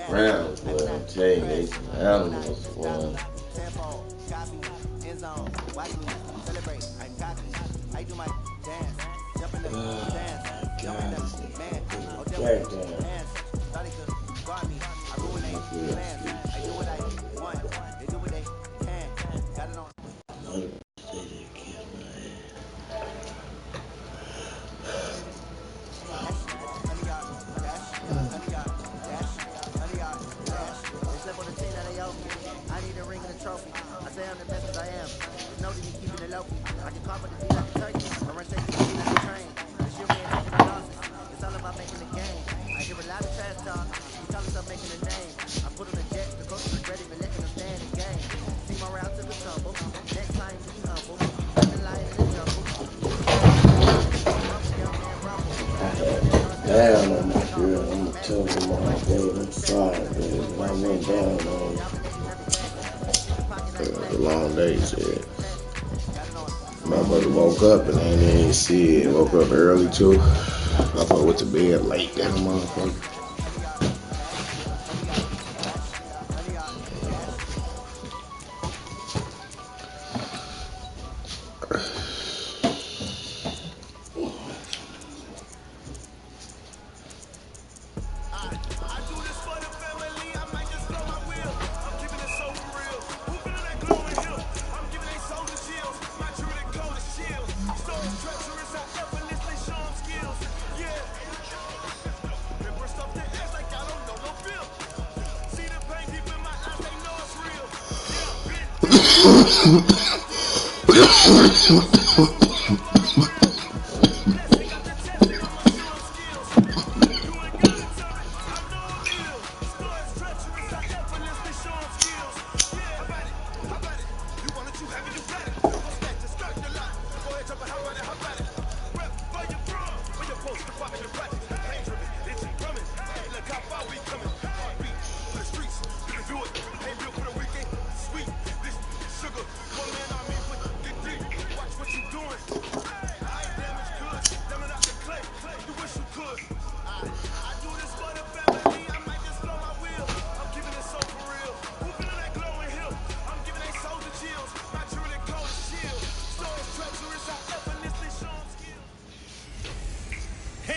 Browns, boy, I'm telling you, they some animals, boy. Down on my girl, I'm gonna tell him all day. I'm sorry, baby. I went down on the long days. Yeah. My mother woke up and I didn't even see it. Woke up early too. I thought I went to bed late. That motherfucker.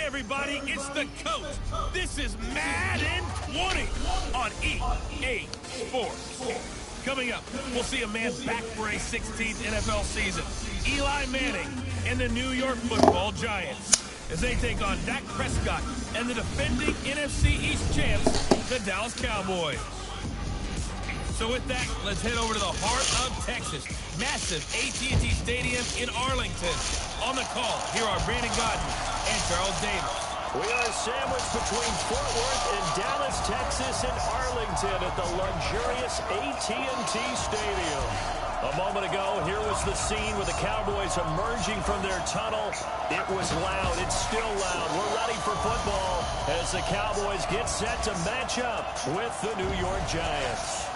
Everybody, it's the coach. This is Madden 20 on EA Sports. Coming up, we'll see a man back for a 16th NFL season. Eli Manning and the New York Football Giants as they take on Dak Prescott and the defending NFC East champs, the Dallas Cowboys. So with that, let's head over to the heart of Texas. Massive AT&T Stadium in Arlington. On the call, here are Brandon Godden and Charles Davis. We are sandwiched between Fort Worth and Dallas, Texas, and Arlington at the luxurious AT&T Stadium. A moment ago, here was the scene with the Cowboys emerging from their tunnel. It was loud. It's still loud. We're ready for football as the Cowboys get set to match up with the New York Giants.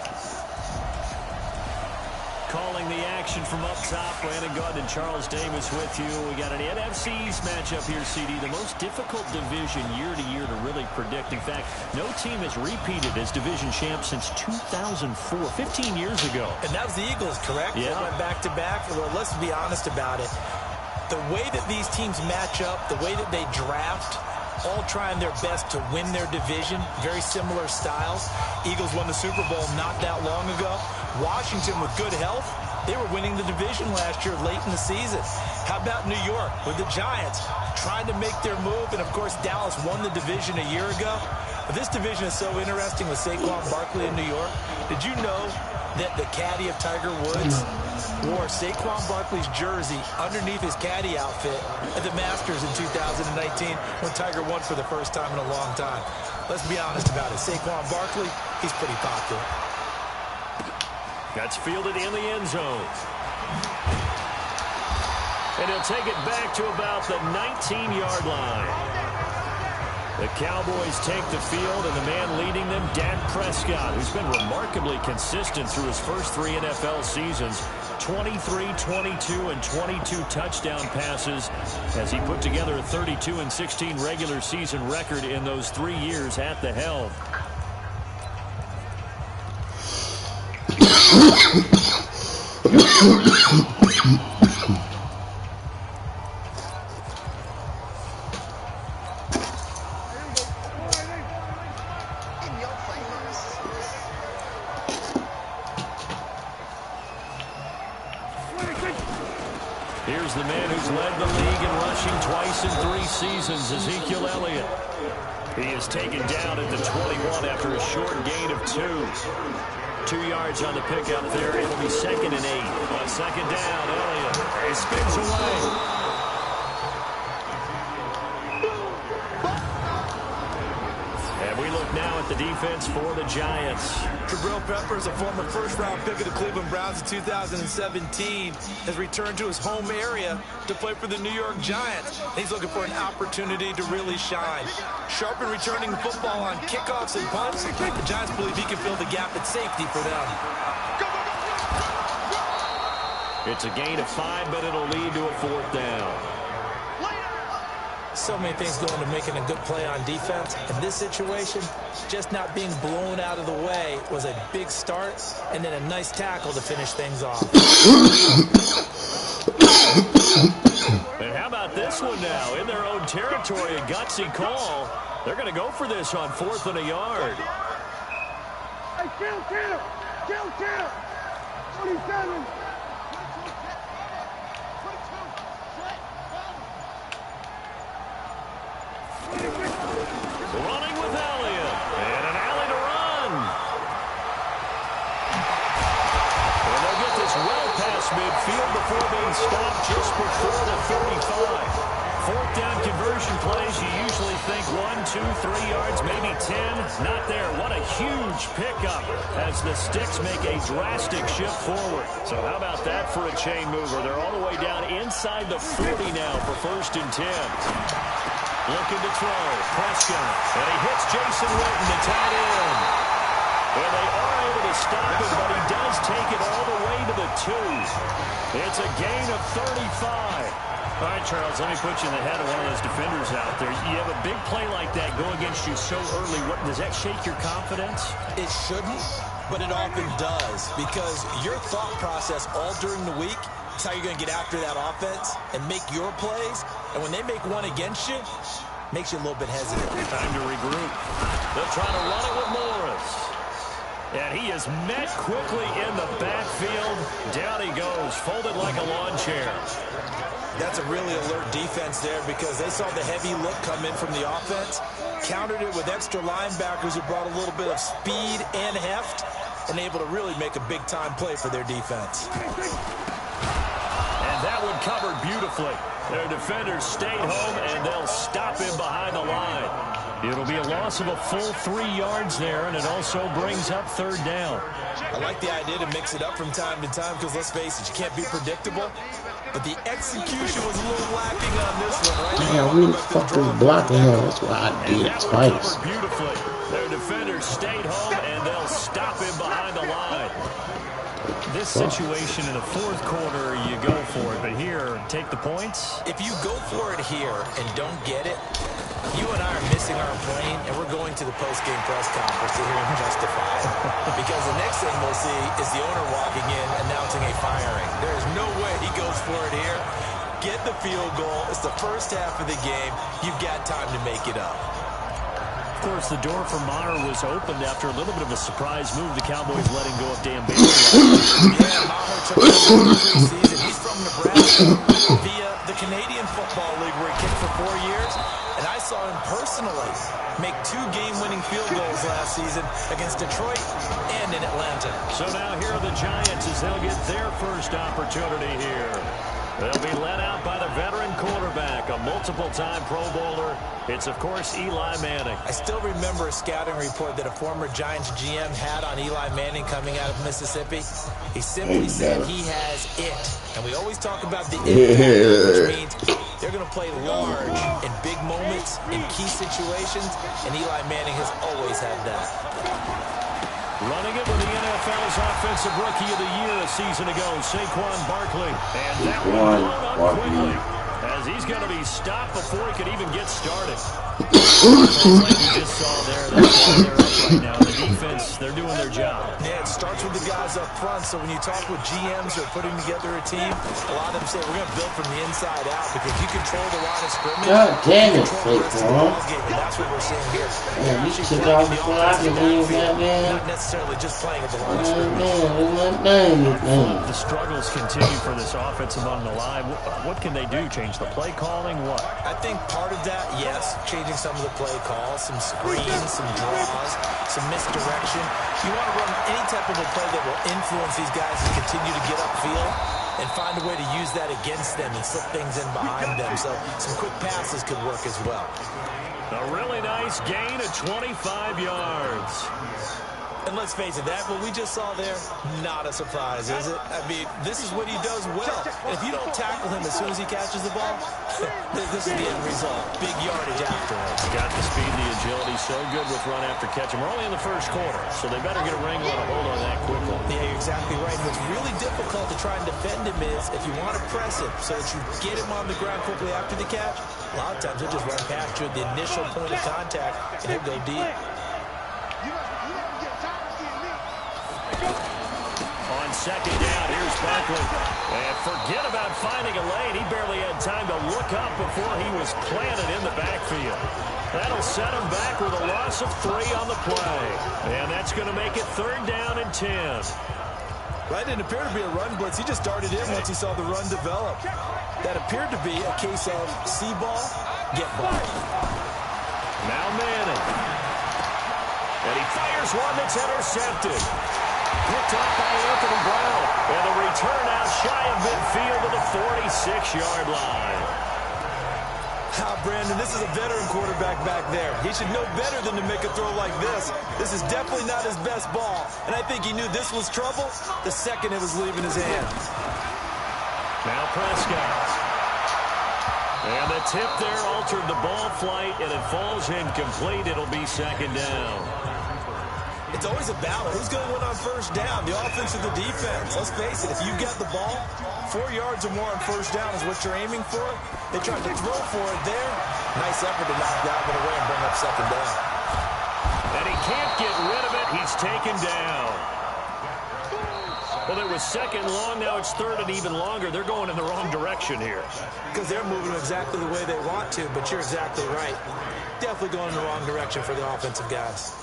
Calling the action from up top, Brandon Godd and Charles Davis with you. We got an NFC East matchup here, CD. The most difficult division year to year to really predict. In fact, no team has repeated as division champ since 2004, 15 years ago. And that was the Eagles, correct? Yeah. They went back-to-back. Well, let's be honest about it. The way that these teams match up, the way that they draft, all trying their best to win their division, very similar styles. Eagles won the Super Bowl not that long ago. Washington, with good health, they were winning the division last year late in the season. How about New York with the Giants trying to make their move? And, of course, Dallas won the division a year ago. But this division is so interesting with Saquon Barkley in New York. Did you know that the caddy of Tiger Woods wore Saquon Barkley's jersey underneath his caddy outfit at the Masters in 2019 when Tiger won for the first time in a long time? Let's be honest about it. Saquon Barkley, he's pretty popular. That's fielded in the end zone. And he'll take it back to about the 19-yard line. The Cowboys take the field, and the man leading them, Dak Prescott, who's been remarkably consistent through his first 3 NFL seasons. 23, 22, and 22 touchdown passes as he put together a 32-16 regular season record in those 3 years at the helm. Here's the man who's led the league in rushing twice in 3 seasons, Ezekiel Elliott. He is taken down at the 21 after a short gain of 2. 2 yards on the pickup there. It'll be 2nd and 8. On 2nd down, Elliott. He spins away. And we look now at the defense for the Giants. Jabril Peppers, a former first-round pick of the Cleveland Browns in 2017, has returned to his home area to play for the New York Giants. He's looking for an opportunity to really shine. Sharp in returning the football on kickoffs and punts. The Giants believe he can fill the gap at safety for them. It's a gain of 5, but it'll lead to a 4th down. So many things go into making a good play on defense. In this situation, just not being blown out of the way was a big start, and then a nice tackle to finish things off. And how about this one now? In their own territory, a gutsy call. They're going to go for this on 4th and a yard. Hey, kill, 27. Running with Elliott. And an alley to run. And they'll get this well past midfield before being stopped just before the 35. 4th down conversion plays, you usually think 1, 2, 3 yards, maybe 10. Not there. What a huge pickup as the Sticks make a drastic shift forward. So how about that for a chain mover? They're all the way down inside the 40 now for 1st and 10. Looking to throw. Prescott. And he hits Jason Witten, the tight end. And they are able to stop him, but he does take it all the way to the 2. It's a gain of 35. All right, Charles, let me put you in the head of one of those defenders out there. You have a big play like that go against you so early. Does that shake your confidence? It shouldn't, but it often does, because your thought process all during the week is how you're going to get after that offense and make your plays. And when they make one against you, makes you a little bit hesitant. Time to regroup. They'll try to run it with Morris. And he is met quickly in the backfield. Down he goes, folded like a lawn chair. That's a really alert defense there, because they saw the heavy look come in from the offense, countered it with extra linebackers who brought a little bit of speed and heft, and able to really make a big-time play for their defense. And that one covered beautifully. Their defenders stayed home, and they'll stop him behind the line. It'll be a loss of a full 3 yards there, and it also brings up 3rd down. I like the idea to mix it up from time to time, because let's face it, you can't be predictable. But the execution was a little lacking on this one, right? Damn, who the fuck is blocking him? That's why I did it twice. Beautifully. Their defenders stayed home, and they'll stop him behind the line. This situation in the 4th quarter, you go for it. But here, take the points. If you go for it here and don't get it, you and I are missing our plane, and we're going to the post-game press conference to hear him justify it. Because the next thing we'll see is the owner walking in announcing a firing. There is no way he goes for it here. Get the field goal. It's the first half of the game. You've got time to make it up. Of course, the door for Maher was opened after a little bit of a surprise move. The Cowboys letting go of Dan Bailey. Yeah, Maher took over the preseason. He's from Nebraska via the Canadian Football League, where he kicked for 4 years. And I saw him personally make 2 game-winning field goals last season against Detroit and in Atlanta. So now here are the Giants as they'll get their first opportunity here. They'll be led out by the veteran quarterback, a multiple-time Pro Bowler. It's, of course, Eli Manning. I still remember a scouting report that a former Giants GM had on Eli Manning coming out of Mississippi. He simply said he has it. And we always talk about the impact, which means they're going to play large in big moments, in key situations, and Eli Manning has always had that. Running it with the NFL's Offensive Rookie of the Year a season ago, Saquon Barkley. And that one blown up quickly as as he's going to be stopped before he could even get started. Like you just saw there, that's why they're up right now. The defense, they're doing their job. Yeah, it starts with the guys up front. So when you talk with GMs who are putting together a team, a lot of them say we're going to build from the inside out because you control the line of scrimmage. God damn it, Fake Saquon. And that's what we're seeing here. Man, you took off before I could leave that, man. Not necessarily just playing at the line of Man, The struggles continue for this offense among the line. What can they do? Change the play calling? What? I think part of that, yes, changing some of the play calls, some screens, some draws, some misdirection. You want to run any type of a play that will influence these guys to continue to get upfield and find a way to use that against them and slip things in behind them. So some quick passes could work as well. A really nice gain of 25 yards. And let's face it, that what we just saw there, not a surprise, is it? I mean, this is what he does well. And if you don't tackle him as soon as he catches the ball, this is the end result. Big yardage afterwards. Got the speed, the agility, so good with run after catch. And we're only in the first quarter, so they better get a wrangle and a hold on that quickly. Yeah, you're exactly right. What's really difficult to try and defend him is if you want to press him so that you get him on the ground quickly after the catch, a lot of times he'll just run past you at the initial point of contact and he'll go deep. On second down, here's Barkley. And forget about finding a lane. He barely had time to look up before he was planted in the backfield. That'll set him back with a loss of 3 on the play. And that's going to make it 3rd down and 10. That didn't appear to be a run blitz. He just darted in once he saw the run develop. That appeared to be a case of see ball, get ball. Now Madden. And he fires one that's intercepted. Picked up by Anthony Brown. And the return out shy of midfield to the 46-yard line. Brandon, this is a veteran quarterback back there. He should know better than to make a throw like this. This is definitely not his best ball. And I think he knew this was trouble the second it was leaving his hand. Now Prescott. And the tip there altered the ball flight, and it falls incomplete. It'll be 2nd down. It's always a battle. Who's going to win on 1st down? The offense or the defense? Let's face it, if you get the ball, 4 yards or more on 1st down is what you're aiming for. They tried to throw for it there. Nice effort to knock that one away and bring up 2nd down. And he can't get rid of it. He's taken down. Well, it was 2nd long. Now it's 3rd and even longer. They're going in the wrong direction here. Because they're moving exactly the way they want to, but you're exactly right. Definitely going in the wrong direction for the offensive guys.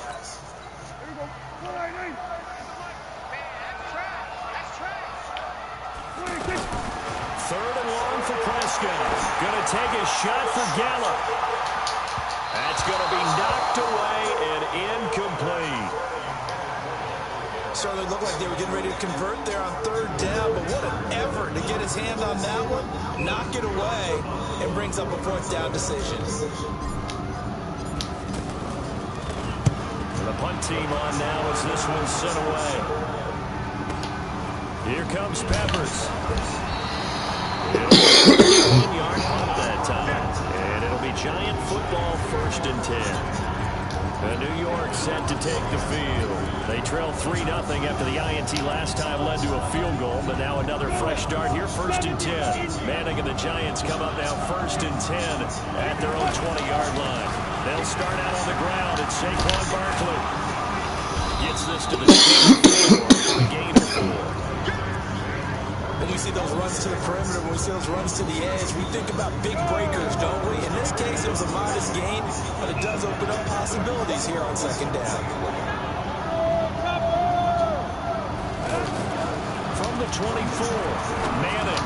3rd and long for Prescott. Going to take a shot for Gallup. That's going to be knocked away and incomplete. Certainly looked like they were getting ready to convert there on 3rd down, but what an effort to get his hand on that one, knock it away, and brings up a 4th down decision. The punt team on now as this one's sent away. Here comes Peppers. It'll be a 1-yard punt that time. And it'll be Giant football 1st and 10. New York set to take the field. They trailed 3-0 after the INT last time led to a field goal, but now another fresh start here, 1st and 10. Manning and the Giants come up now 1st and 10 at their own 20-yard line. They'll start out on the ground, and Saquon Barkley gets this to the 4 for a gain of 4. When we see those runs to the perimeter, when we see those runs to the edge, we think about big breakers, don't we? In this case, it was a modest gain, but it does open up possibilities here on 2nd down. From the 24, Madden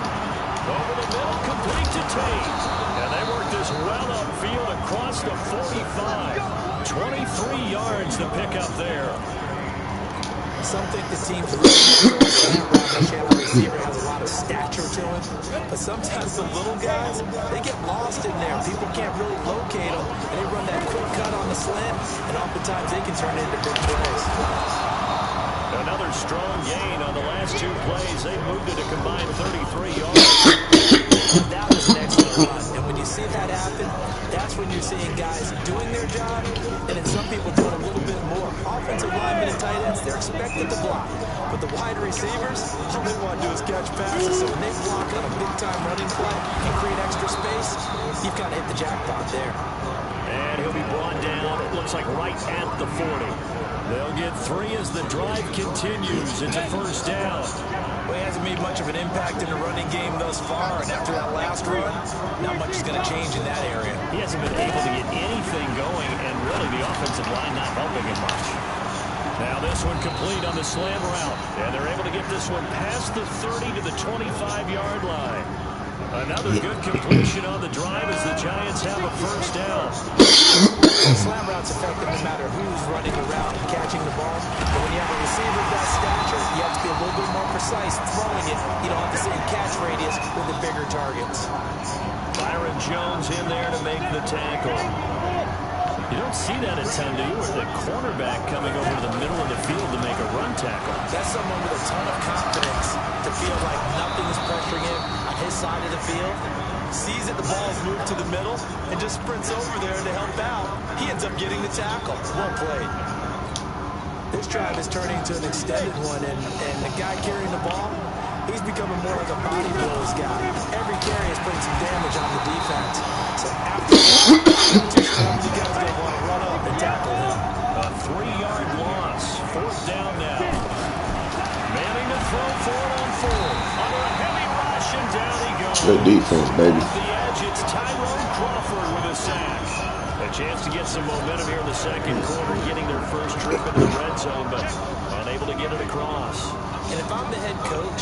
over the middle, complete to Tate. And they work this well upfield across the 45. 23 yards to pick up there. Some think the team's really the receiver has a lot of stature to him, but sometimes the little guys, they get lost in there. People can't really locate them, and they run that quick cut on the slant, and oftentimes they can turn into big plays. Another strong gain on the last 2 plays. They moved it a combined 33 yards. That was an excellent run, and when you see that happen, that's when you're seeing guys doing their job, and then some people doing a little bit more. Offensive linemen the tight ends, they're expected to block. But the wide receivers, all they want to do is catch passes. So when they block on a big-time running play and create extra space, you've kind of hit the jackpot there. And he'll be brought down, it looks like right at the 40. They'll get 3 as the drive continues. It's a first down. Well, he hasn't made much of an impact in the running game thus far, and after that last run, not much is going to change in that area. He hasn't been able to get anything going, and really the offensive line not helping him much. Now this one complete on the slam route, and they're able to get this one past the 30 to the 25-yard line. Another good completion on the drive as the Giants have a first down. Slam route's effective no matter who's running the route and catching the ball. But when you have a receiver of that stature, you have to be a little bit more precise throwing it. You don't have the same catch radius with the bigger targets. Byron Jones in there to make the tackle. You don't see that a ton, do you? Or the cornerback coming over to the middle of the field to make a run tackle. That's someone with a ton of confidence to feel like nothing is pressuring him on his side of the field. Sees that the ball's moved to the middle and just sprints over there to help out. He ends up getting the tackle. Well played. This drive is turning to an extended one, and the guy carrying the ball, he's becoming more like a bodybuilder's guy. Every carry is putting some damage on the defense. So after that, you guys don't want to run up and tackle him. A 3-yard loss. Fourth down now. Manning to throw forward on 4. Under a heavy rush, and down he goes. Good defense, baby. Off the edge, it's Tyrone Crawford with a sack. A chance to get some momentum here in the second quarter, getting their first trip into the red zone, but unable to get it across. And if I'm the head coach,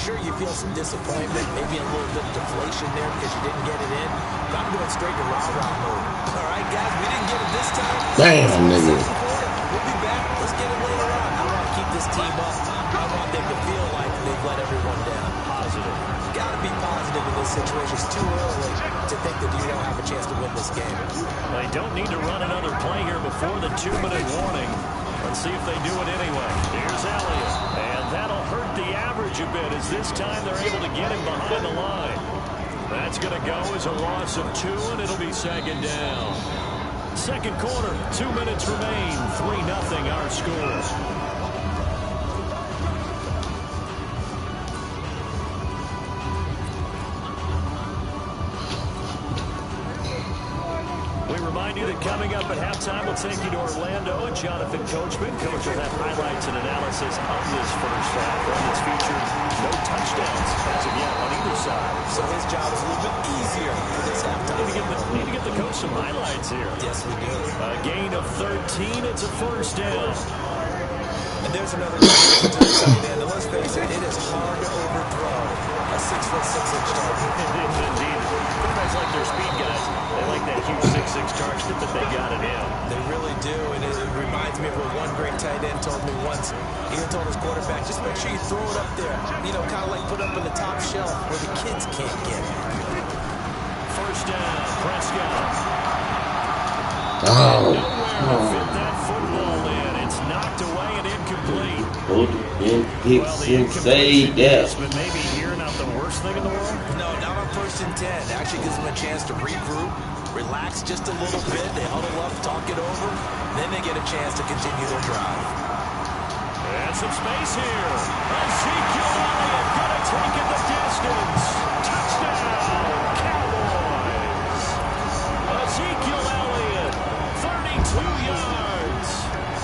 sure you feel some disappointment, maybe a little bit of deflation there because you didn't get it in. But I'm going straight to rah-rah mode. All right, guys, we didn't get it this time. Damn, nigga. We'll be back. Let's get it later on. I want to keep this team up. I want them to feel like they've let everyone down. Positive. Got to be positive in this situation. It's too early to think that you don't have a chance to win this game. They don't need to run another play here before the 2-minute warning. Let's see if they do it anyway. Here's Elliott. And that'll hurt the average a bit as this time they're able to get him behind the line. That's going to go as a loss of 2, and it'll be second down. Second quarter, 2 minutes remain. 3-0 our score. Remind you that coming up at halftime, we'll take you to Orlando, and Jonathan Coachman, coach, will have highlights and analysis of this first half. One that's featured no touchdowns as of yet on either side. So his job is a little bit easier for this halftime. Need to get the coach some highlights here. Yes, we do. A gain of 13. It's a first down. And there's another tight end. And let's face it, it is hard to overthrow a 6'6" target. Indeed. Pretty much like their speed guys. They like that huge 6'6" target that they got in him. They really do, and it reminds me of what one great tight end told me once. He told his quarterback, just make sure you throw it up there. You know, kind of like put it up on the top shelf where the kids can't get it. First down, Prescott. Oh. Nowhere to fit that football in. It's knocked away and incomplete. Hold it, picks and say that. But maybe here not the worst thing in the world. No, not on 1st and 10. Actually gives them a chance to regroup, relax just a little bit. They huddle up, talk it over. Then they get a chance to continue their drive. And some space here. Ezekiel Elliott going to take it the distance. Touchdown, Cowboys. Ezekiel Elliott, 32 yards.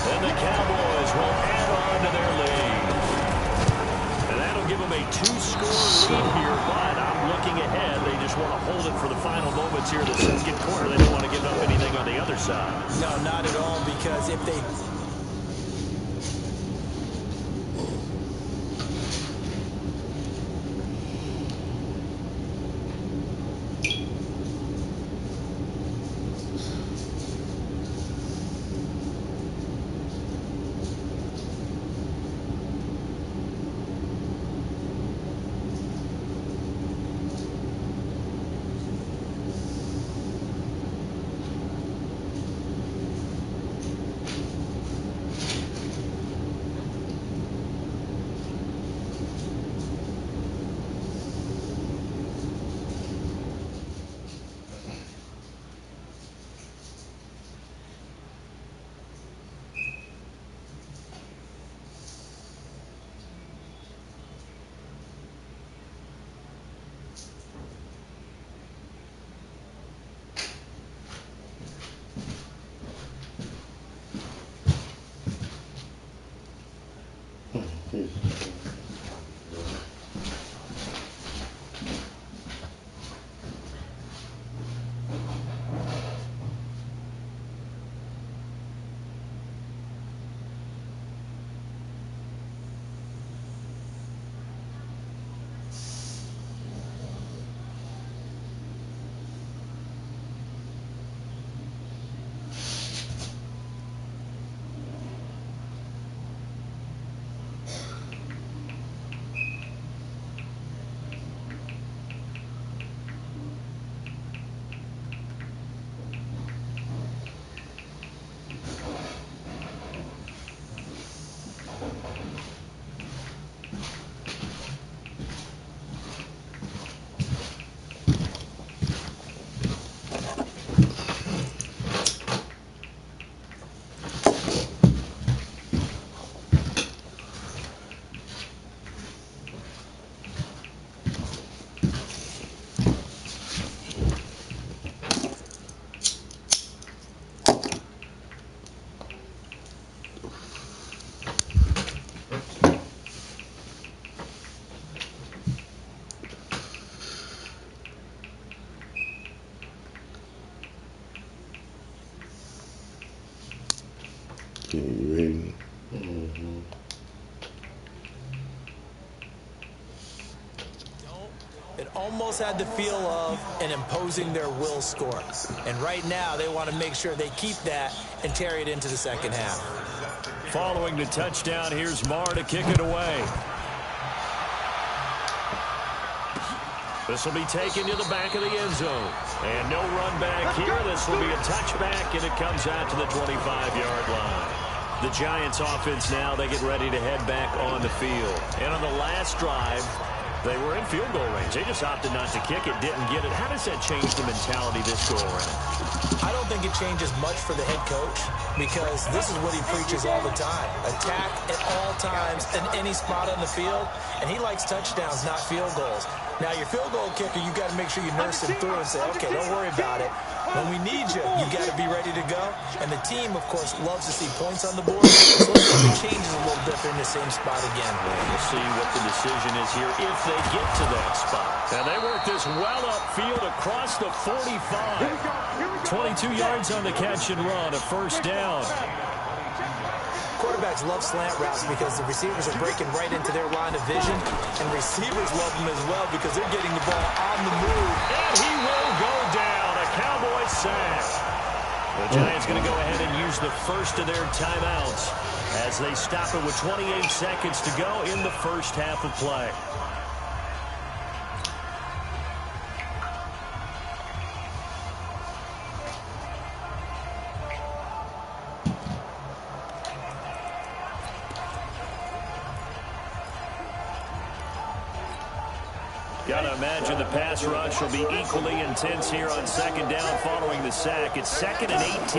And the Cowboys will add on to their lead. And that'll give them a 2-score lead here, but I'm looking ahead. They just want to hold it for the final moments here in the second quarter. They don't want to give up anything on the other side. No, not at all, because if they... Okay, you ready? It almost had the feel of an imposing their will score. And right now, they want to make sure they keep that and carry it into the second half. Following the touchdown, here's Marr to kick it away. This will be taken to the back of the end zone. And no run back here. This will be a touchback, and it comes out to the 25-yard line. The Giants offense now, they get ready to head back on the field. And on the last drive, they were in field goal range. They just opted not to kick it, didn't get it. How does that change the mentality this go-around? I don't think it changes much for the head coach because this is what he preaches all the time. Attack at all times in any spot on the field, and he likes touchdowns, not field goals. Now, your field goal kicker, you got to make sure you nurse him through and say, okay, don't worry about it. When we need you, you got to be ready to go. And the team, of course, loves to see points on the board. So let's see if it changes a little bit. They're in the same spot again. We'll see what the decision is here if they get to that spot. And they work this well upfield across the 45. 22 yards on the catch and run, a first down. Quarterbacks love slant routes because the receivers are breaking right into their line of vision, and receivers love them as well because they're getting the ball on the move. And he will go down, a Cowboy sack. The Giants going to go ahead and use the first of their timeouts as they stop it with 28 seconds to go in the first half of play. Gotta imagine the pass rush will be equally intense here on second down following the sack. It's 2nd and 18.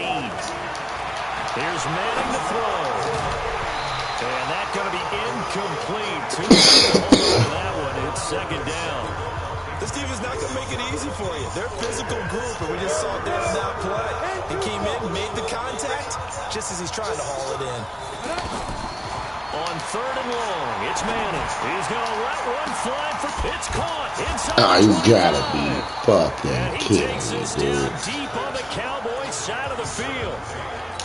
Here's Madden to throw. And that's going to be incomplete. Too long on that one. It's second down. This team is not going to make it easy for you. They're a physical group, and we just saw it there on that play. He came in, made the contact, just as he's trying to haul it in. On 3rd and long, it's Madden. He's going to let one fly for it's caught inside. Oh, you gotta be fucking and he kidding takes me, this dude. down deep on the Cowboys side of the field.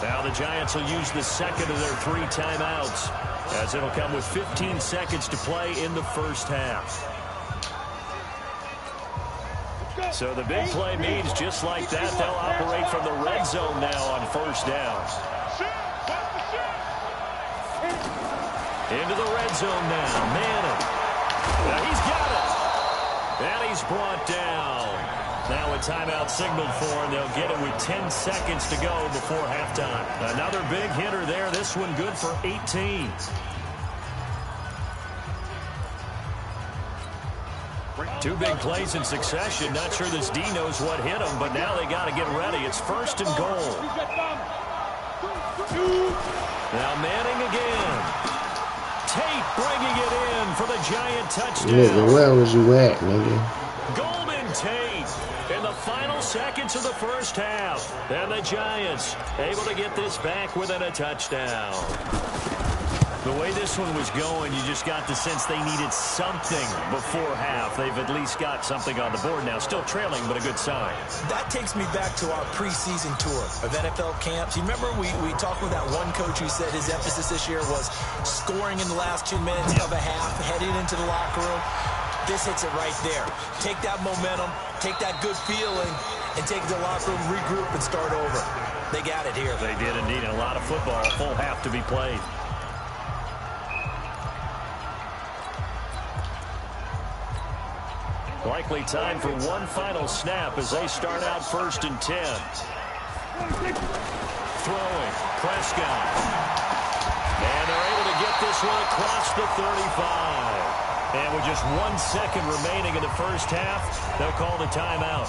Now the Giants will use the second of their 3 timeouts as it'll come with 15 seconds to play in the first half. So the big play means just like that, they'll operate from the red zone now on first down. Into the red zone now. Madden. Now he's got it. And he's brought down. Now a timeout signaled for, and they'll get it with 10 seconds to go before halftime. Another big hitter there. This one good for 18. Two big plays in succession. Not sure this D knows what hit him, but now they got to get ready. It's 1st and goal. Now Manning again. Tate bringing it in for the Giant touchdown. Nigga, where was you at, nigga? Golden Tate in the final seconds of the first half. And the Giants able to get this back within a touchdown. The way this one was going, you just got the sense they needed something before half. They've at least got something on the board now. Still trailing, but a good sign. That takes me back to our preseason tour of NFL camps. You remember we talked with that one coach who said his emphasis this year was scoring in the last 2 minutes of a half, heading into the locker room. This hits it right there. Take that momentum, take that good feeling, and take it to the locker room, regroup, and start over. They got it here. They did indeed. A lot of football, a full half to be played. Likely time for one final snap as they start out 1st and 10. Throwing, Prescott. And they're able to get this one across the 35. And with just 1 second remaining in the first half, they'll call the timeout.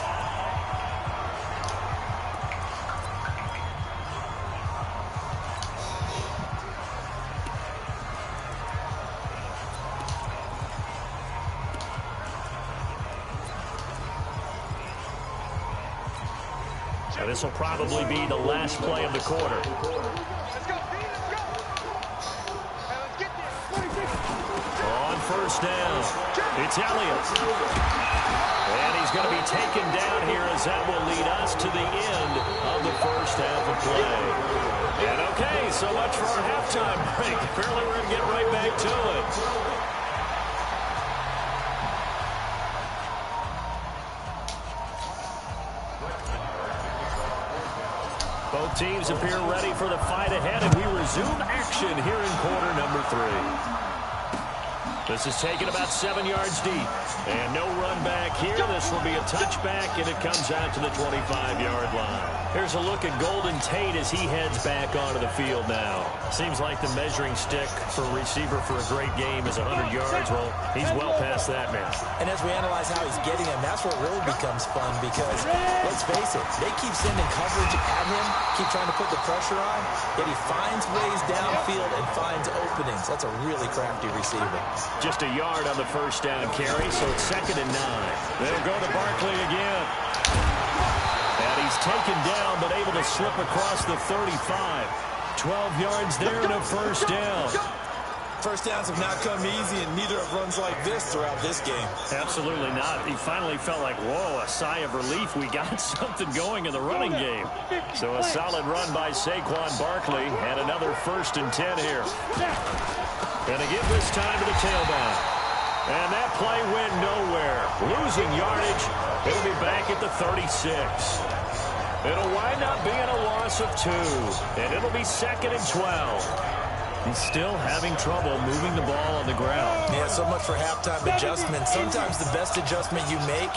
This will probably be the last play of the quarter. Let's go, let's go. Hey, let's get there. On 1st down, it's Elliott. And he's going to be taken down here as that will lead us to the end of the first half of play. And okay, so much for our halftime break. Apparently we're going to get right back to it. Both teams appear ready for the fight ahead, and we resume action here in quarter number 3. This is taken about 7 yards deep. And no run back here. This will be a touchback, and it comes out to the 25-yard line. Here's a look at Golden Tate as he heads back onto the field now. Seems like the measuring stick for a receiver for a great game is 100 yards. Well, he's well past that now. And as we analyze how he's getting him, that's what really becomes fun because, let's face it, they keep sending coverage at him, keep trying to put the pressure on, yet he finds ways downfield and finds openings. That's a really crafty receiver. Just a yard on the first down carry, so it's 2nd and 9. They'll go to Barkley again. And he's taken down, but able to slip across the 35. 12 yards there and a first down. First downs have not come easy, and neither have runs like this throughout this game. Absolutely not. He finally felt like, whoa, a sigh of relief. We got something going in the running game. So a solid run by Saquon Barkley, and another 1st and 10 here. Going to give this time to the tailback. And that play went nowhere. Losing yardage. It'll be back at the 36. It'll wind up being a loss of 2. And it'll be 2nd and 12. He's still having trouble moving the ball on the ground. Yeah, so much for halftime adjustment. Sometimes the best adjustment you make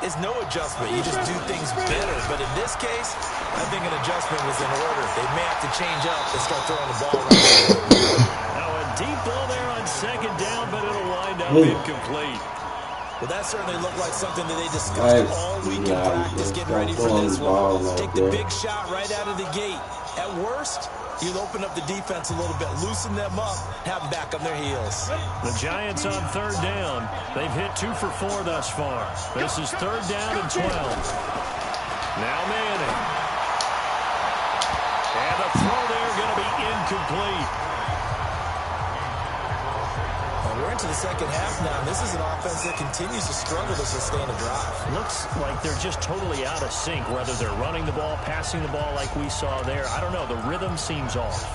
is no adjustment. You just do things better. But in this case, I think an adjustment was in order. They may have to change up and start throwing the ball around. Now a deep ball there on 2nd down, but it'll wind up incomplete. Well, that certainly looked like something that they discussed all week in practice, getting ready for this one. Take the big shot right out of the gate. At worst, you'll open up the defense a little bit, loosen them up, have them back on their heels. The Giants on 3rd down. They've hit 2 for 4 thus far. This is 3rd down and 12. Now Manning. And the throw there going to be incomplete. We're into the second half now, and this is an offense that continues to struggle to sustain a drive. Looks like they're just totally out of sync, whether they're running the ball, passing the ball like we saw there. I don't know. The rhythm seems off.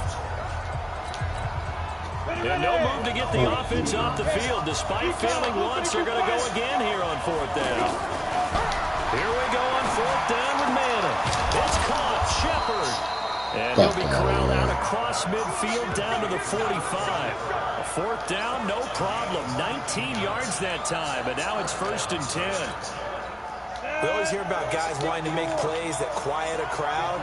And no move to get the offense off the field. Despite failing once, they're going to go again here on 4th down. Here we go on 4th down with Manning. It's caught. Shepard. And he'll be corralled out across midfield down to the 45. A 4th down, no problem. 19 yards that time, but now it's 1st and 10. We always hear about guys wanting to make plays that quiet a crowd.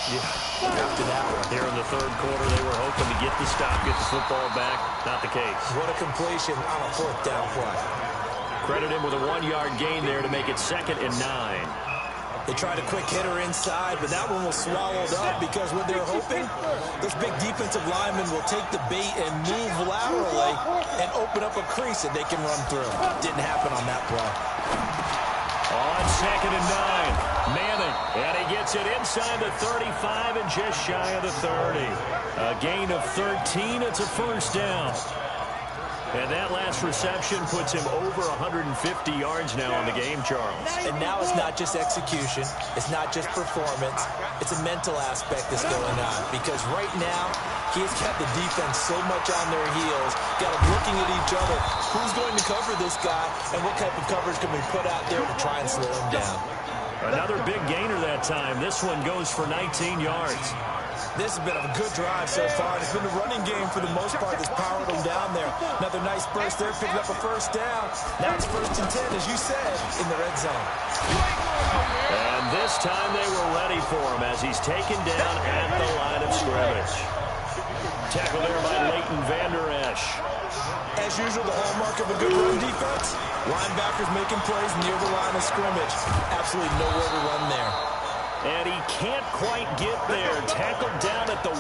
Yeah, after that one. Here in the 3rd quarter, they were hoping to get the stop, get the football back. Not the case. What a completion on a 4th down play. Credit him with a 1-yard gain there to make it 2nd and 9. They tried a quick hitter inside, but that one was swallowed up because what they're hoping, those big defensive linemen will take the bait and move laterally and open up a crease that they can run through. Didn't happen on that play. On 2nd and 9, Manning And he gets it inside the 35 and just shy of the 30. A gain of 13. It's a first down. And that last reception puts him over 150 yards now on the game, Charles. And now it's not just execution. It's not just performance. It's a mental aspect that's going on. Because right now, he has kept the defense so much on their heels, got them looking at each other. Who's going to cover this guy, and what type of coverage can we put out there to try and slow him down? Another big gainer that time. This one goes for 19 yards. This has been a good drive so far. It's been a running game for the most part that's powered them down there. Another nice burst there, picking up a first down. Now it's 1st and 10, as you said, in the red zone. And this time they were ready for him as he's taken down at the line of scrimmage. Tackle there by Leighton Vander Esch. As usual, the hallmark of a good run defense, linebackers making plays near the line of scrimmage. Absolutely nowhere to run there. And he can't quite get there. Tackled down at the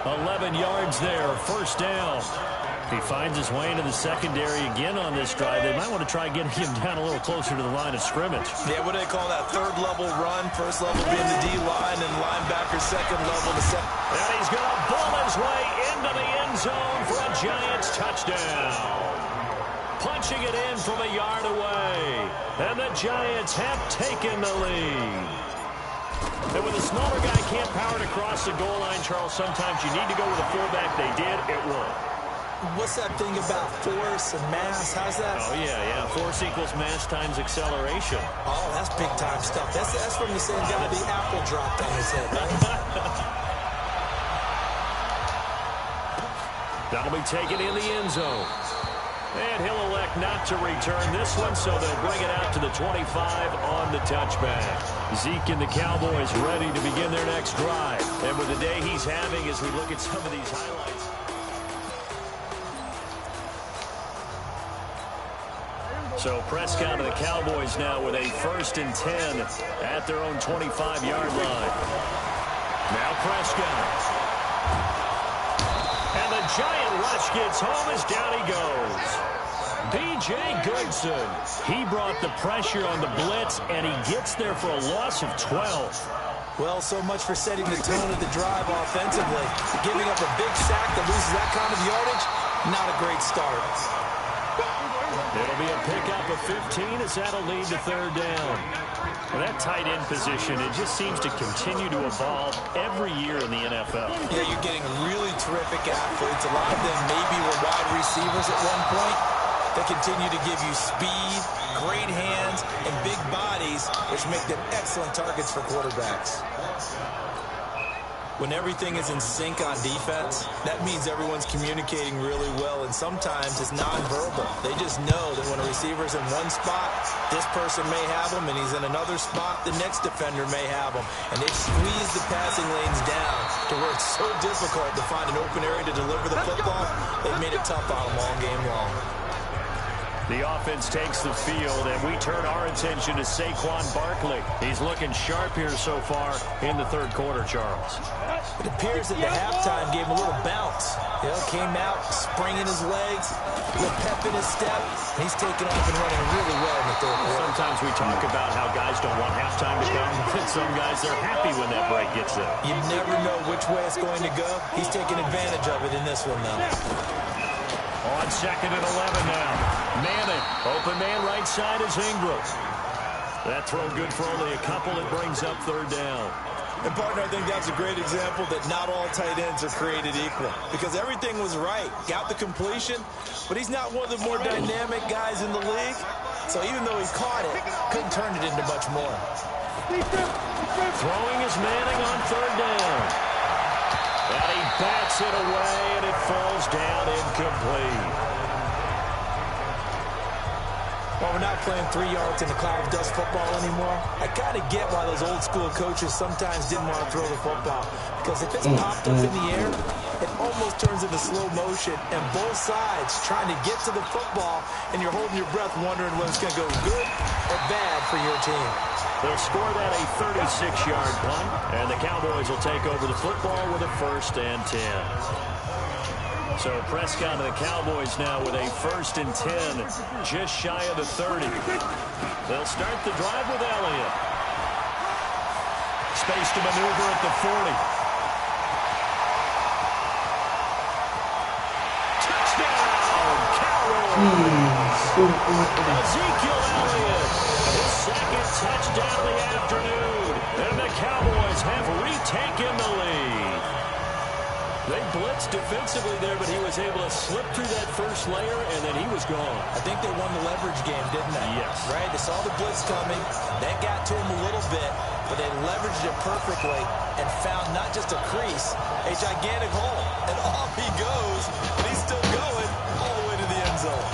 1. 11 yards there. First down. He finds his way into the secondary again on this drive. They might want to try getting him down a little closer to the line of scrimmage. Yeah, what do they call that? Third level run. First level being the D-line, and linebacker second level. And he's going to ball his way into the end zone for a Giants touchdown. Punching it in from a yard away. And the Giants have taken the lead. And when the smaller guy can't power it across the goal line, Charles, sometimes you need to go with a fullback. They did. It worked. What's that thing about force and mass? How's that? Oh, yeah. Force equals mass times acceleration. Oh, that's big-time stuff. That's from the same guy the apple dropped on his head, right? That'll be taken in the end zone. And he'll elect not to return this one, so they'll bring it out to the 25 on the touchback. Zeke and the Cowboys ready to begin their next drive. And with the day he's having as we look at some of these highlights. So Prescott and the Cowboys now with a 1st and 10 at their own 25-yard line. Now Prescott. And the giant rush gets home as down he goes. B.J. Goodson. He brought the pressure on the blitz, and he gets there for a loss of 12. Well, so much for setting the tone of the drive offensively. Giving up a big sack that loses that kind of yardage, not a great start. It'll be a pickup of 15 as that'll lead to 3rd down. Well, that tight end position, it just seems to continue to evolve every year in the NFL. Yeah, you're getting really terrific athletes. A lot of them maybe were wide receivers at one point. They continue to give you speed, great hands, and big bodies, which make them excellent targets for quarterbacks. When everything is in sync on defense, that means everyone's communicating really well, and sometimes it's nonverbal. They just know that when a receiver's in one spot, this person may have him, and he's in another spot, the next defender may have him. And they've squeezed the passing lanes down to where it's so difficult to find an open area to deliver the football. They've made it tough on them all game long. The offense takes the field, and we turn our attention to Saquon Barkley. He's looking sharp here so far in the 3rd quarter, Charles. It appears that the halftime gave him a little bounce. Came out, springing his legs, a little pep in his step, and he's taking off and running really well in the 3rd quarter. Sometimes we talk about how guys don't want halftime to come, and some guys, they're happy when that break gets there. You never know which way it's going to go. He's taking advantage of it in this one, though. On 2nd and 11 now. Manning, open man right side is Ingram. That throw good for only a couple. It brings up 3rd down. And, partner, I think that's a great example that not all tight ends are created equal. Because everything was right. Got the completion, but he's not one of the more dynamic guys in the league. So even though he caught it, couldn't turn it into much more. Throwing is Manning on 3rd down. And he bats it away, and it falls down incomplete. Well, we're not playing 3 yards in a cloud of dust football anymore. I kind of get why those old school coaches sometimes didn't want to throw the football. Because if it's popped up in the air, it almost turns into slow motion. And both sides trying to get to the football, and you're holding your breath wondering whether it's going to go good or bad for your team. They'll score that a 36-yard punt, and the Cowboys will take over the football with a 1st and 10. So Prescott and the Cowboys now with a 1st and 10, just shy of the 30. They'll start the drive with Elliott. space to maneuver at the 40. Touchdown, Cowboys! Ezekiel Elliott, his second touchdown of the afternoon. And the Cowboys have retaken the lead. They blitzed defensively there, but he was able to slip through that first layer, and then he was gone. I think they won the leverage game, didn't they? Yes. Right? They saw the blitz coming. That got to him a little bit, but they leveraged it perfectly and found not just a crease, a gigantic hole. And off he goes, and he's still going all the way to the end zone.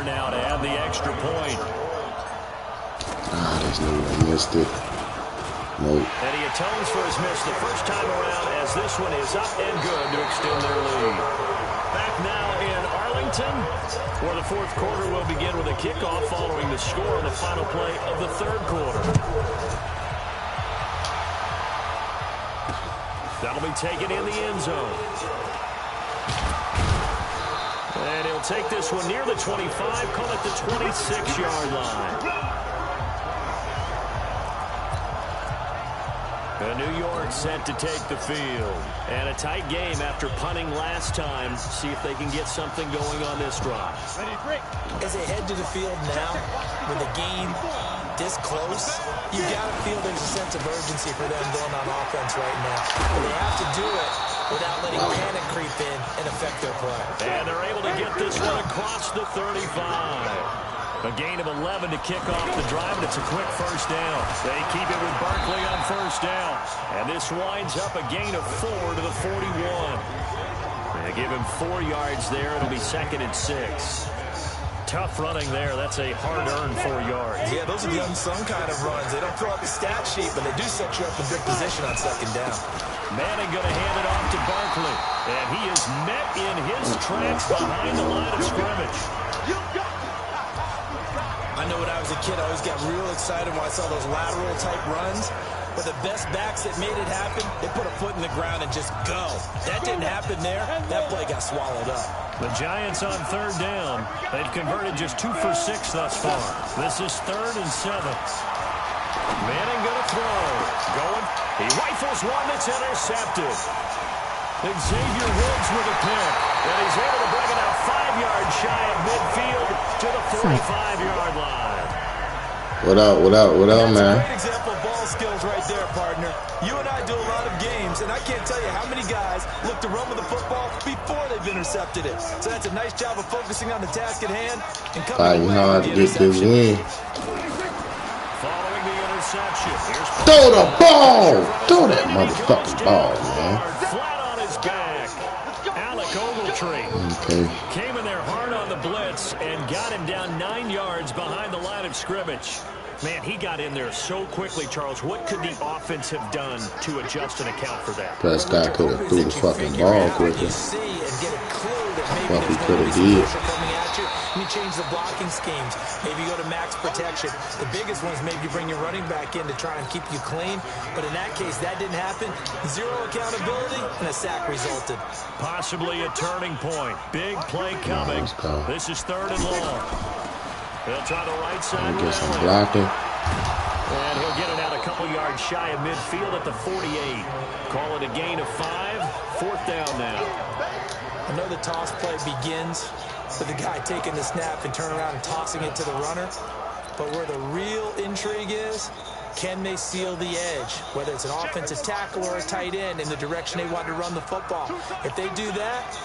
Now to add the extra point. This nigga missed it. Nope. And he atones for his miss the first time around as this one is up and good to extend their lead. Back now in Arlington, where the fourth quarter will begin with a kickoff following the score on the final play of the third quarter. That'll be taken in the end zone. And he'll take this one near the 25, call it the 26-yard line. And New York set to take the field. And a tight game after punting last time. See if they can get something going on this drive. As they head to the field now, with the game this close, you got to feel there's a sense of urgency for them going on offense right now. And they have to do it without letting panic creep in and affect their play. And they're able to get this one across the 35. A gain of 11 to kick off the drive, and it's a quick first down. They keep it with Barkley on first down. And this winds up a gain of 4 to the 41. They give him 4 yards there. It'll be 2nd and 6. Tough running there. That's a hard-earned 4 yards. Yeah, those are the unsung kind of runs. They don't throw up the stat sheet, but they do set you up in good position on 2nd down. Manning going to hand it off to Barkley. And he is met in his tracks behind the line of scrimmage. I know when I was a kid, I always got real excited when I saw those lateral-type runs. But the best backs that made it happen, they put a foot in the ground and just go. That didn't happen there. That play got swallowed up. The Giants on 3rd down. They've converted just 2 for 6 thus far. This is 3rd and 7. Manning going to throw. Going. He rifles one that's intercepted. Xavier Woods with a pick. And he's able to bring it out 5 yards shy of midfield to the 45-yard line. What up, man? That's a great example of ball skills right there, partner. You and I do a lot of games, and I can't tell you how many guys look to run with the football before they've intercepted it. So that's a nice job of focusing on the task at hand and coming away how with to the get this win. Following the interception, here's Throw the ball! Throw that motherfucking ball, man. Flat on his back. Alec Ogletree came in there hard on the blitz and got him down 9 yards behind the line of scrimmage. Man, he got in there so quickly, Charles. What could the offense have done to adjust and account for that? Prescott could have threw the fucking ball quicker. Fuck, he could have did. You change the blocking schemes. Maybe you go to max protection. The biggest one is maybe you bring your running back in to try and keep you clean. But in that case, that didn't happen. 0 accountability, and a sack resulted. Possibly a turning point. Big play coming. This is 3rd and long. He'll try the right side. Get some blocking. And he'll get it out a couple yards shy of midfield at the 48. Call it a gain of 5. 4th down now. I know the toss play begins with the guy taking the snap and turning around and tossing it to the runner. But where the real intrigue is, can they seal the edge? Whether it's an offensive tackle or a tight end in the direction they want to run the football. If they do that,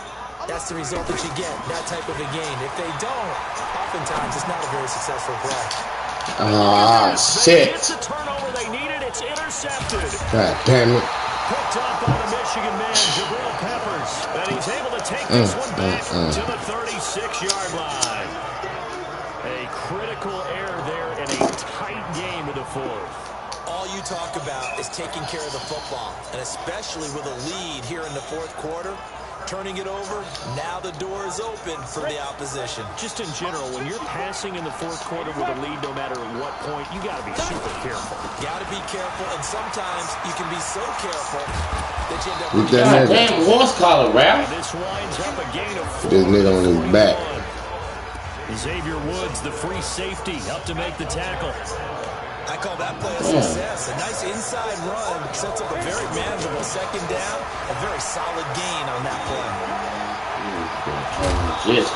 that's the result that you get, that type of a gain. If they don't, oftentimes it's not a very successful play. Ah, shit. It's a turnover they needed. It's intercepted. God damn it. Picked up by the Michigan man, Jabril Peppers. And he's able to take this one back to the 36-yard line. A critical error there in a tight game with the 4th. All you talk about is taking care of the football, and especially with a lead here in the 4th quarter. turning it over. Now the door is open for the opposition. Just in general, when you're passing in the fourth quarter with a lead, no matter what point, you got to be super careful. Got to be careful, and sometimes you can be so careful that you end up With with that nigga. Damn horse collar, Ralph. And this winds up a gain of 4. This nigga on his back. Xavier Woods, the free safety, up to make the tackle. I call that play a success. A nice inside run sets up a very manageable second down. A very solid gain on that play. Just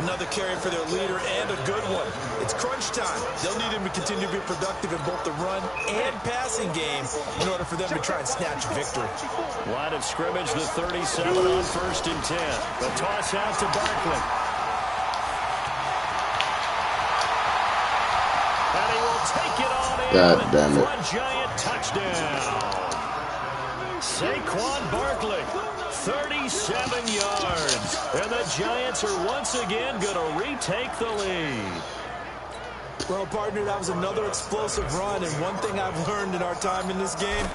Another carry for their leader and a good one. It's crunch time. They'll need him to continue to be productive in both the run and passing game in order for them to try and snatch victory. Line of scrimmage, the 37 on 1st and 10. The toss out to Barkley. And he will take it on in. God damn it. For a giant touchdown. Saquon Barkley, 37 yards. And the Giants are once again going to retake the lead. Well, partner, that was another explosive run, and one thing I've learned in our time in this game,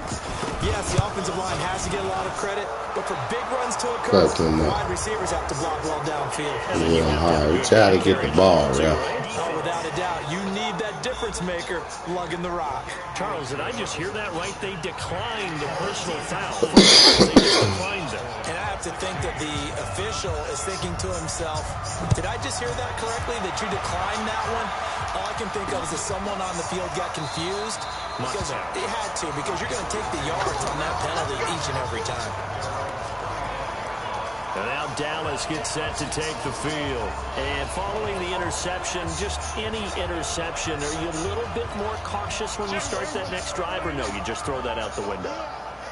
yes, the offensive line has to get a lot of credit, but for big runs to occur, wide receivers have to block well downfield. Yeah, hard. We try to get the ball, yeah. Oh, without a doubt, you need that difference maker lugging the rock. Charles, did I just hear that right? They declined the personal foul. They just declined it. And I have to think that the official is thinking to himself, did I just hear that correctly, that you declined that one? All I can think of is that someone on the field got confused. Because it had to, because you're going to take the yards on that penalty each and every time. And now Dallas gets set to take the field. And following the interception, just any interception, are you a little bit more cautious when you start that next drive, or no, you just throw that out the window?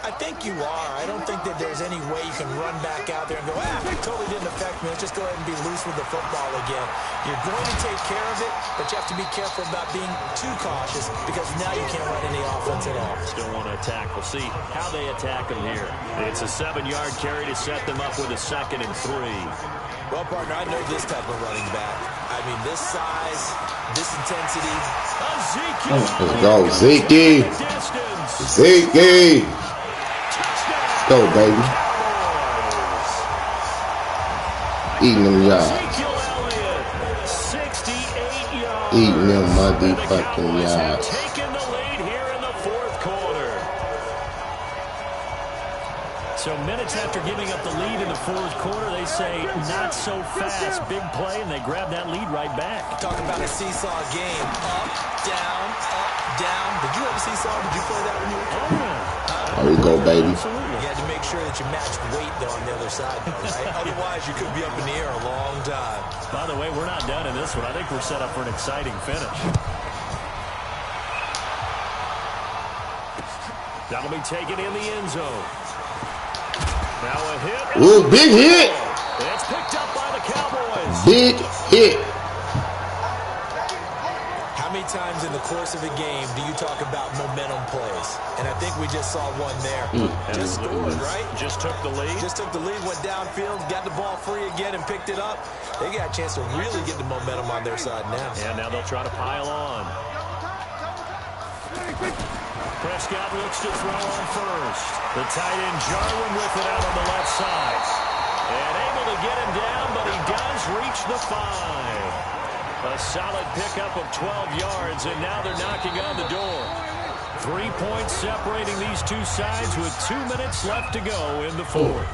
I think you are. I don't think that there's any way you can run back out there and go, it totally didn't affect me. Let's just go ahead and be loose with the football again. You're going to take care of it, but you have to be careful about being too cautious because now you can't run any offense at all. Still want to attack. We'll see how they attack them here. It's a 7-yard carry to set them up with a 2nd and 3. Well, partner, I know this type of running back. I mean, this size, this intensity. Ezekiel. Go, Zeke. Zeke. Go, baby. Eating them yards. Eating them motherfucking yards. Taking the lead here in the 4th quarter. So minutes after giving up the lead in the 4th quarter, they say not so fast. Big play, and they grab that lead right back. Talk about a seesaw game. Up, down, up, down. Did you have a seesaw? Did you play that when you were a kid? There we go, baby. You had to make sure that you matched weight, though, on the other side, though, right? Otherwise, you could be up in the air a long time. By the way, we're not done in this one. I think we're set up for an exciting finish. That'll be taken in the end zone. Now a hit. Ooh, big hit. It's picked up by the Cowboys. Big hit. How many times in the course of a game do you talk about momentum plays? And I think we just saw one there. Just scored, right? Just took the lead. Just took the lead, went downfield, got the ball free again and picked it up. They got a chance to really get the momentum on their side now. And now they'll try to pile on. Prescott looks to throw on first. The tight end Jarwin with it out on the left side. And able to get him down, but he does reach the 5. A solid pickup of 12 yards, and now they're knocking on the door. 3 points separating these two sides with 2 minutes left to go in the 4th.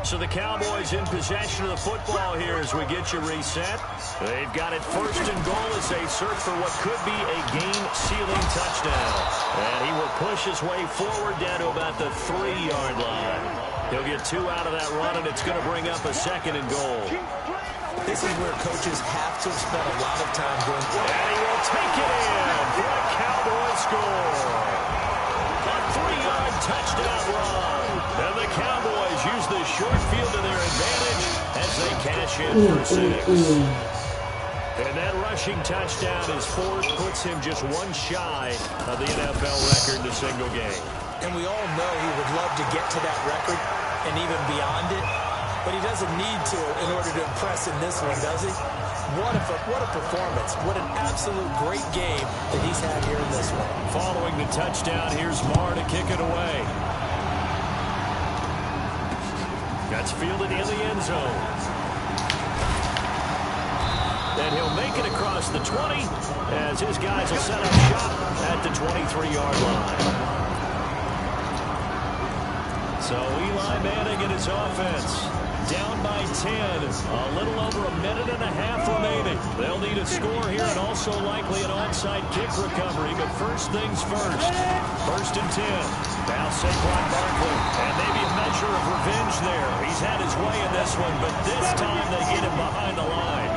So the Cowboys in possession of the football here as we get you reset. They've got it 1st and goal as they search for what could be a game-sealing touchdown. And he will push his way forward down to about the 3-yard line. He'll get 2 out of that run, and it's going to bring up a 2nd and goal. This is where coaches have to spend a lot of time going. And he will take it in for a Cowboy score. A 3-yard touchdown run. And the Cowboys use the short field to their advantage as they cash in for 6. And that rushing touchdown, his 4th, puts him just 1 shy of the NFL record in a single game. And we all know he would love to get to that record and even beyond it. But he doesn't need to in order to impress in this one, does he? What a performance. What an absolute great game that he's had here in this one. Following the touchdown, here's Marr to kick it away. That's fielded in the end zone. And he'll make it across the 20 as his guys will set up shop at the 23-yard line. So Eli Manning and his offense down by 10. A little over a minute and a half remaining. They'll need a score here and also likely an onside kick recovery. But first things first. 1st and 10. Now Saquon Barkley. And maybe a measure of revenge there. He's had his way in this one, but this time they get him behind the line.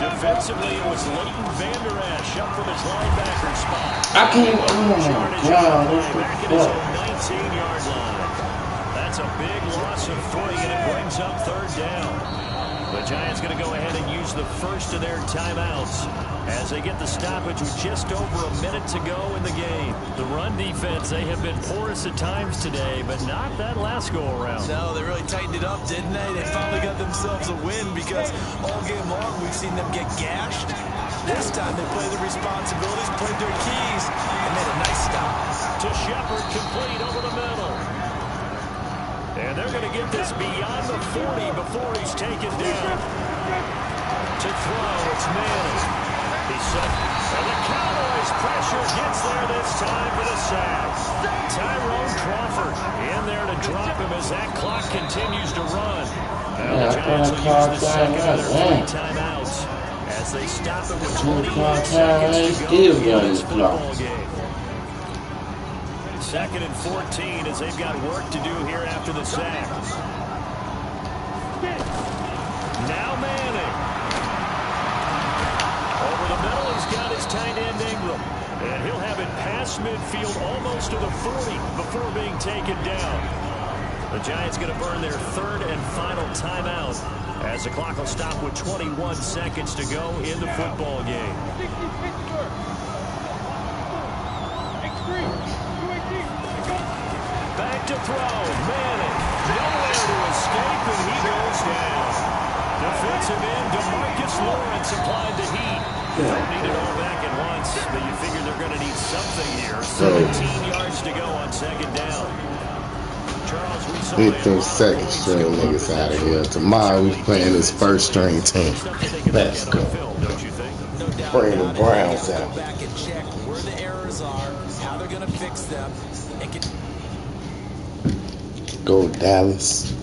Defensively, it was Leighton Vander Esch up from his linebacker spot. I can't. Oh my God. Back at his own 19-yard line. That's a big loss of 3, and it brings up 3rd down. The Giants going to go ahead and use the first of their timeouts as they get the stoppage with just over a minute to go in the game. The run defense, they have been porous at times today, but not that last go-around. No, they really tightened it up, didn't they? They finally got themselves a win because all game long we've seen them get gashed. This time they played their responsibilities, played their keys, and made a nice stop. To Shepard, complete over the middle. And they're going to get this beyond the 40 before he's taken down. To throw, it's Manning. He's set. And the Cowboys pressure gets there this time for the sack. Tyrone Crawford in there to drop him as that clock continues to run. Now the Giants will use the second of their 3 timeouts as they stop it with 21 seconds to go in this football game. 2nd and 14 as they've got work to do here after the sack. Now Manning. Over the middle, he's got his tight end Ingram. And he'll have it past midfield almost to the 40 before being taken down. The Giants going to burn their 3rd and final timeout as the clock will stop with 21 seconds to go in the football game. Back to throw. Manning. Nowhere to escape, and he goes down. Defensive end DeMarcus Lawrence applied the heat. Don't need it all back at once, but you figure they're going to need something here. 17 yards to go on 2nd down. Charles, we saw 15 second string niggas out of here. Tomorrow we playing this 1st string team. Let's go. No doubt Bring the about it. Browns Go out. back and check where the errors are, how they're going to fix them, and Go Dallas.